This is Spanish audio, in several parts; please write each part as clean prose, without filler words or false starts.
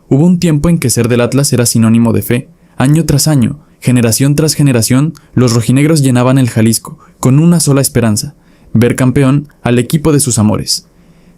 Hubo un tiempo en que ser del Atlas era sinónimo de fe. Año tras año, generación tras generación, los rojinegros llenaban el Jalisco, con una sola esperanza: ver campeón al equipo de sus amores.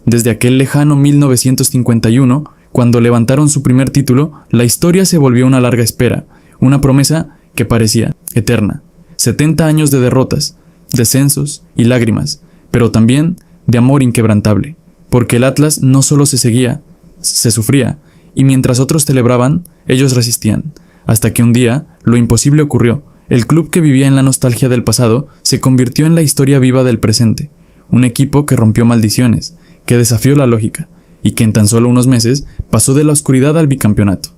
Desde aquel lejano 1951, cuando levantaron su primer título, la historia se volvió una larga espera, una promesa que parecía eterna. 70 años de derrotas, descensos y lágrimas, pero también de amor inquebrantable, porque el Atlas no solo se seguía, se sufría, y mientras otros celebraban, ellos resistían, hasta que un día lo imposible ocurrió. El club que vivía en la nostalgia del pasado se convirtió en la historia viva del presente, un equipo que rompió maldiciones, que desafió la lógica, y que en tan solo unos meses pasó de la oscuridad al bicampeonato.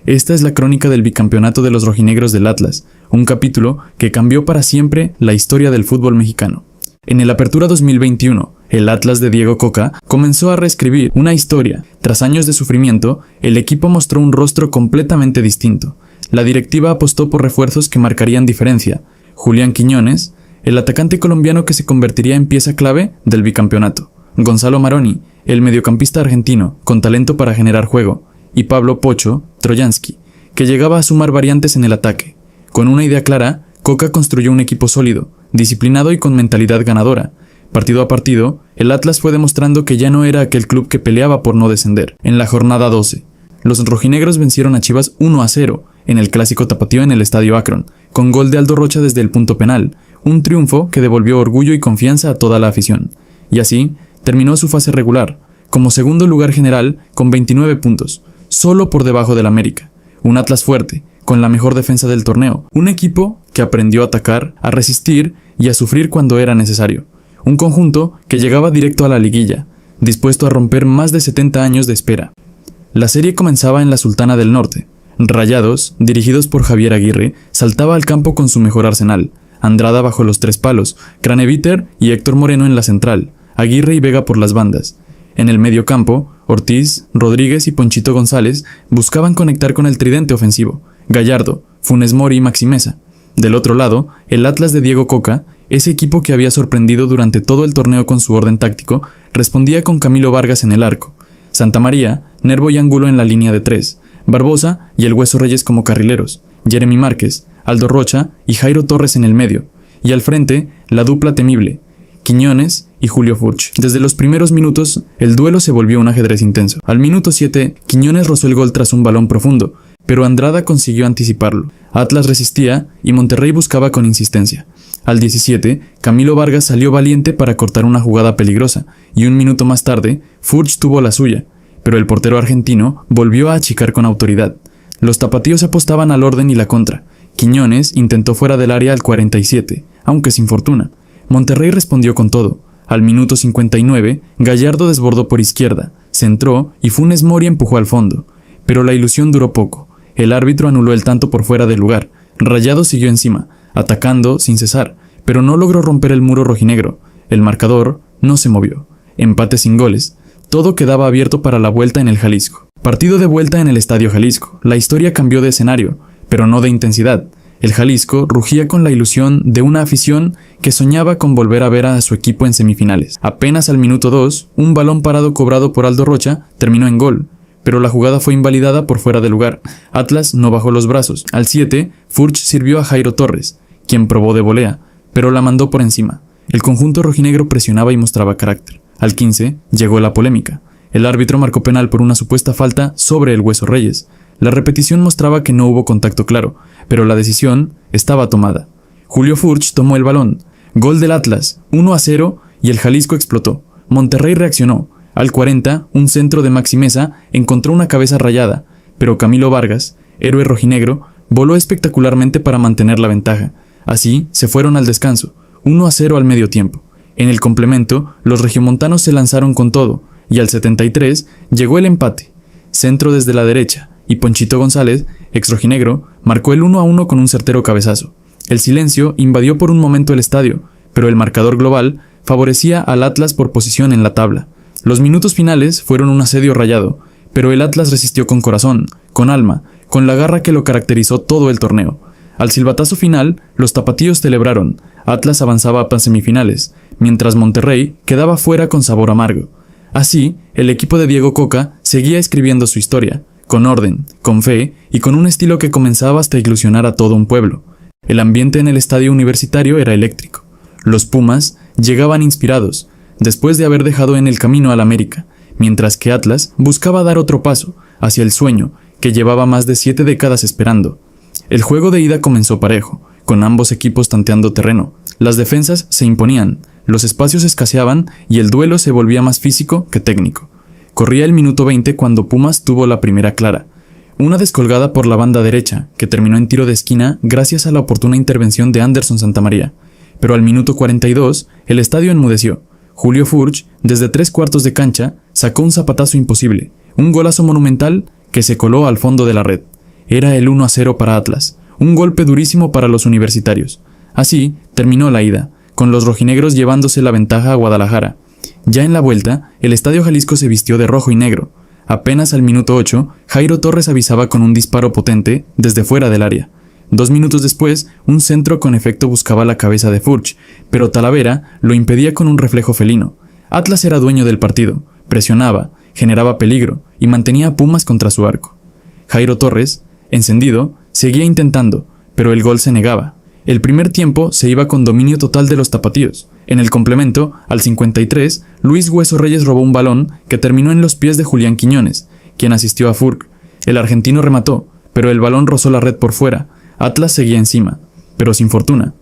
Esta es la crónica del bicampeonato de los rojinegros del Atlas, un capítulo que cambió para siempre la historia del fútbol mexicano. En el Apertura 2021, el Atlas de Diego Coca comenzó a reescribir una historia. Tras años de sufrimiento, el equipo mostró un rostro completamente distinto. La directiva apostó por refuerzos que marcarían diferencia. Julián Quiñones, el atacante colombiano que se convertiría en pieza clave del bicampeonato. Gonzalo Maroni, el mediocampista argentino, con talento para generar juego. Y Pablo Pocho Troyansky, que llegaba a sumar variantes en el ataque. Con una idea clara, Coca construyó un equipo sólido, disciplinado y con mentalidad ganadora. Partido a partido, el Atlas fue demostrando que ya no era aquel club que peleaba por no descender. En la jornada 12, los rojinegros vencieron a Chivas 1-0 en el clásico tapatío en el Estadio Akron, con gol de Aldo Rocha desde el punto penal, un triunfo que devolvió orgullo y confianza a toda la afición. Y así, terminó su fase regular, como segundo lugar general con 29 puntos, solo por debajo del América. Un Atlas fuerte, con la mejor defensa del torneo, un equipo que aprendió a atacar, a resistir y a sufrir cuando era necesario. Un conjunto que llegaba directo a la liguilla, dispuesto a romper más de 70 años de espera. La serie comenzaba en la Sultana del Norte. Rayados, dirigidos por Javier Aguirre, saltaba al campo con su mejor arsenal. Andrada bajo los tres palos, Craneviter y Héctor Moreno en la central, Aguirre y Vega por las bandas. En el medio campo, Ortiz, Rodríguez y Ponchito González buscaban conectar con el tridente ofensivo: Gallardo, Funes Mori y Maxi Meza. Del otro lado, el Atlas de Diego Coca, ese equipo que había sorprendido durante todo el torneo con su orden táctico, respondía con Camilo Vargas en el arco, Santa María, Nervo y Angulo en la línea de 3, Barbosa y el Hueso Reyes como carrileros, Jeremy Márquez, Aldo Rocha y Jairo Torres en el medio, y al frente, la dupla temible, Quiñones y Julio Furch. Desde los primeros minutos, el duelo se volvió un ajedrez intenso. Al minuto 7, Quiñones rozó el gol tras un balón profundo, pero Andrada consiguió anticiparlo. Atlas resistía y Monterrey buscaba con insistencia. Al 17, Camilo Vargas salió valiente para cortar una jugada peligrosa, y un minuto más tarde, Furch tuvo la suya, pero el portero argentino volvió a achicar con autoridad. Los tapatíos apostaban al orden y la contra. Quiñones intentó fuera del área al 47, aunque sin fortuna. Monterrey respondió con todo. Al minuto 59, Gallardo desbordó por izquierda, centró y Funes Mori empujó al fondo. Pero la ilusión duró poco. El árbitro anuló el tanto por fuera de lugar. Rayados siguió encima, atacando sin cesar, pero no logró romper el muro rojinegro. El marcador no se movió. Empate sin goles. Todo quedaba abierto para la vuelta en el Jalisco. Partido de vuelta en el Estadio Jalisco. La historia cambió de escenario, pero no de intensidad. El Jalisco rugía con la ilusión de una afición que soñaba con volver a ver a su equipo en semifinales. Apenas al minuto 2, un balón parado cobrado por Aldo Rocha terminó en gol, pero la jugada fue invalidada por fuera de lugar. Atlas no bajó los brazos. Al 7, Furch sirvió a Jairo Torres, quien probó de volea, pero la mandó por encima. El conjunto rojinegro presionaba y mostraba carácter. Al 15, llegó la polémica. El árbitro marcó penal por una supuesta falta sobre el Hueso Reyes. La repetición mostraba que no hubo contacto claro, pero la decisión estaba tomada. Julio Furch tomó el balón. Gol del Atlas, 1-0, y el Jalisco explotó. Monterrey reaccionó. Al 40, un centro de Maxi Meza encontró una cabeza rayada, pero Camilo Vargas, héroe rojinegro, voló espectacularmente para mantener la ventaja. Así, se fueron al descanso, 1-0 al medio tiempo. En el complemento, los regiomontanos se lanzaron con todo, y al 73 llegó el empate. Centro desde la derecha, y Ponchito González, ex rojinegro, marcó el 1-1 con un certero cabezazo. El silencio invadió por un momento el estadio, pero el marcador global favorecía al Atlas por posición en la tabla. Los minutos finales fueron un asedio rayado, pero el Atlas resistió con corazón, con alma, con la garra que lo caracterizó todo el torneo. Al silbatazo final, los tapatíos celebraron. Atlas avanzaba a semifinales, mientras Monterrey quedaba fuera con sabor amargo. Así, el equipo de Diego Coca seguía escribiendo su historia, con orden, con fe y con un estilo que comenzaba hasta ilusionar a todo un pueblo. El ambiente en el estadio universitario era eléctrico. Los Pumas llegaban inspirados, después de haber dejado en el camino al América, mientras que Atlas buscaba dar otro paso hacia el sueño que llevaba más de 7 décadas esperando. El juego de ida comenzó parejo, con ambos equipos tanteando terreno. Las defensas se imponían, los espacios escaseaban y el duelo se volvía más físico que técnico. Corría el minuto 20 cuando Pumas tuvo la primera clara. Una descolgada por la banda derecha, que terminó en tiro de esquina gracias a la oportuna intervención de Anderson Santamaría. Pero al minuto 42, el estadio enmudeció. Julio Furch, desde 3/4 de cancha, sacó un zapatazo imposible, un golazo monumental que se coló al fondo de la red. Era el 1-0 para Atlas, un golpe durísimo para los universitarios. Así terminó la ida, con los rojinegros llevándose la ventaja a Guadalajara. Ya en la vuelta, el Estadio Jalisco se vistió de rojo y negro. Apenas al minuto 8, Jairo Torres avisaba con un disparo potente desde fuera del área. 2 minutos después, un centro con efecto buscaba la cabeza de Furch, pero Talavera lo impedía con un reflejo felino. Atlas era dueño del partido, presionaba, generaba peligro y mantenía a Pumas contra su arco. Jairo Torres, encendido, seguía intentando, pero el gol se negaba. El primer tiempo se iba con dominio total de los tapatíos. En el complemento, al 53, Luis Hueso Reyes robó un balón que terminó en los pies de Julián Quiñones, quien asistió a Furch. El argentino remató, pero el balón rozó la red por fuera. Atlas seguía encima, pero sin fortuna.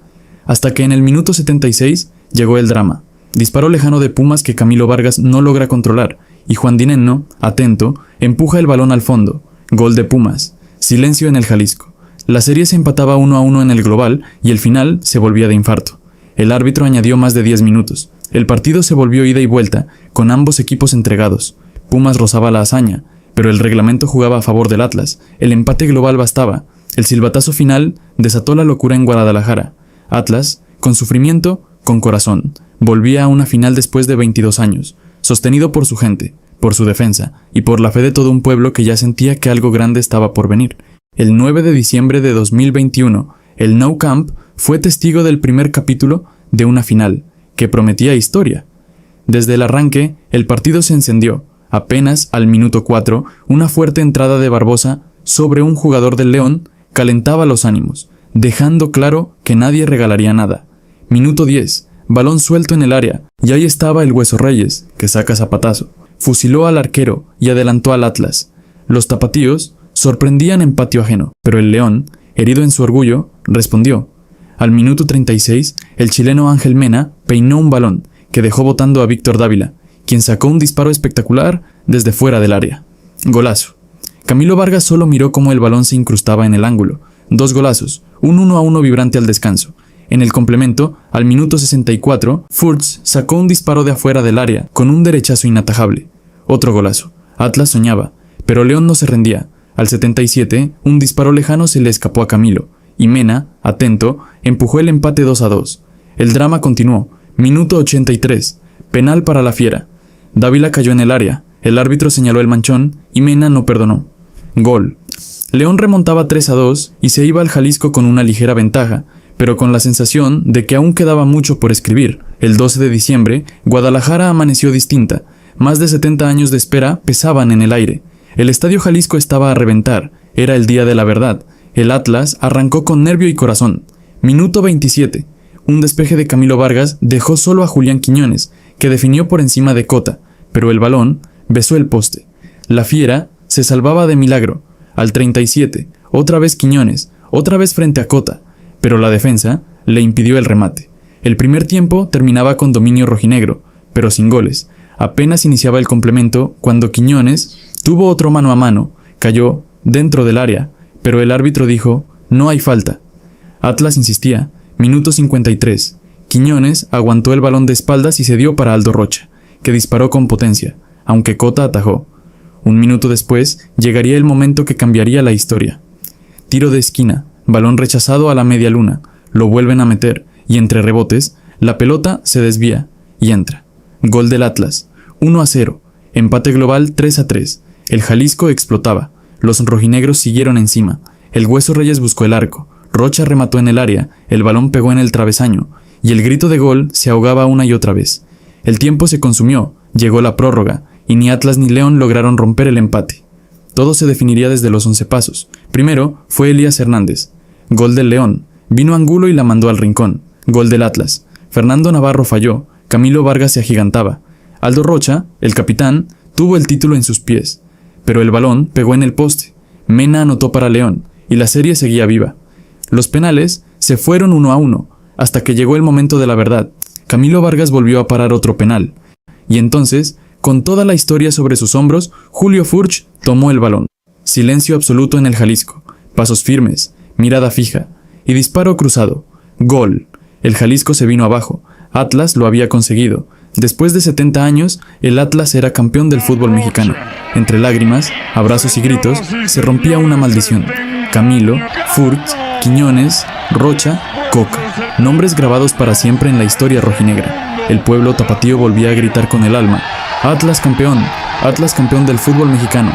Hasta que en el minuto 76 llegó el drama. Disparo lejano de Pumas que Camilo Vargas no logra controlar, y Juan Dinenno, atento, empuja el balón al fondo. Gol de Pumas. Silencio en el Jalisco. La serie se empataba 1-1 en el global y el final se volvía de infarto. El árbitro añadió más de 10 minutos. El partido se volvió ida y vuelta, con ambos equipos entregados. Pumas rozaba la hazaña, pero el reglamento jugaba a favor del Atlas. El empate global bastaba. El silbatazo final desató la locura en Guadalajara. Atlas, con sufrimiento, con corazón, volvía a una final después de 22 años, sostenido por su gente, por su defensa y por la fe de todo un pueblo que ya sentía que algo grande estaba por venir. El 9 de diciembre de 2021, el Nou Camp fue testigo del primer capítulo de una final que prometía historia. Desde el arranque, el partido se encendió. Apenas al minuto 4, una fuerte entrada de Barbosa sobre un jugador del León calentaba los ánimos, dejando claro que nadie regalaría nada. Minuto 10, balón suelto en el área, y ahí estaba el Hueso Reyes, que saca zapatazo. Fusiló al arquero y adelantó al Atlas. Los tapatíos sorprendían en patio ajeno, pero el León, herido en su orgullo, respondió. Al minuto 36, el chileno Ángel Mena peinó un balón que dejó botando a Víctor Dávila, quien sacó un disparo espectacular desde fuera del área. Golazo. Camilo Vargas solo miró cómo el balón se incrustaba en el ángulo. 2 golazos, un 1-1 vibrante al descanso. En el complemento, al minuto 64, Furch sacó un disparo de afuera del área con un derechazo inatajable. Otro golazo. Atlas soñaba, pero León no se rendía. Al 77, un disparo lejano se le escapó a Camilo, y Mena, atento, empujó el empate 2-2. El drama continuó. Minuto 83, penal para la Fiera. Dávila cayó en el área, el árbitro señaló el manchón y Mena no perdonó. Gol. León remontaba 3-2 y se iba al Jalisco con una ligera ventaja, pero con la sensación de que aún quedaba mucho por escribir. El 12 de diciembre, Guadalajara amaneció distinta. Más de 70 años de espera pesaban en el aire. El Estadio Jalisco estaba a reventar. Era el día de la verdad. El Atlas arrancó con nervio y corazón. Minuto 27. Un despeje de Camilo Vargas dejó solo a Julián Quiñones, que definió por encima de Cota, pero el balón besó el poste. La Fiera se salvaba de milagro. Al 37, otra vez Quiñones, otra vez frente a Cota, pero la defensa le impidió el remate. El primer tiempo terminaba con dominio rojinegro, pero sin goles. Apenas iniciaba el complemento cuando Quiñones tuvo otro mano a mano, cayó dentro del área, pero el árbitro dijo, no hay falta. Atlas insistía. Minuto 53. Quiñones aguantó el balón de espaldas y se dio para Aldo Rocha, que disparó con potencia, aunque Cota atajó. Un minuto después, llegaría el momento que cambiaría la historia. Tiro de esquina, balón rechazado a la media luna, lo vuelven a meter, y entre rebotes, la pelota se desvía, y entra. Gol del Atlas, 1-0, empate global 3-3, el Jalisco explotaba, los rojinegros siguieron encima, el Hueso Reyes buscó el arco, Rocha remató en el área, el balón pegó en el travesaño, y el grito de gol se ahogaba una y otra vez. El tiempo se consumió, llegó la prórroga, y ni Atlas ni León lograron romper el empate. Todo se definiría desde los 11 pasos. Primero fue Elías Hernández. Gol del León. Vino Angulo y la mandó al rincón. Gol del Atlas. Fernando Navarro falló. Camilo Vargas se agigantaba. Aldo Rocha, el capitán, tuvo el título en sus pies. Pero el balón pegó en el poste. Mena anotó para León y la serie seguía viva. Los penales se fueron 1-1, hasta que llegó el momento de la verdad. Camilo Vargas volvió a parar otro penal. Y entonces, con toda la historia sobre sus hombros, Julio Furch tomó el balón. Silencio absoluto en el Jalisco. Pasos firmes, mirada fija y disparo cruzado. Gol. El Jalisco se vino abajo. Atlas lo había conseguido. Después de 70 años, el Atlas era campeón del fútbol mexicano. Entre lágrimas, abrazos y gritos, se rompía una maldición. Camilo, Furch, Quiñones, Rocha, Coca. Nombres grabados para siempre en la historia rojinegra. El pueblo tapatío volvía a gritar con el alma: Atlas campeón del fútbol mexicano.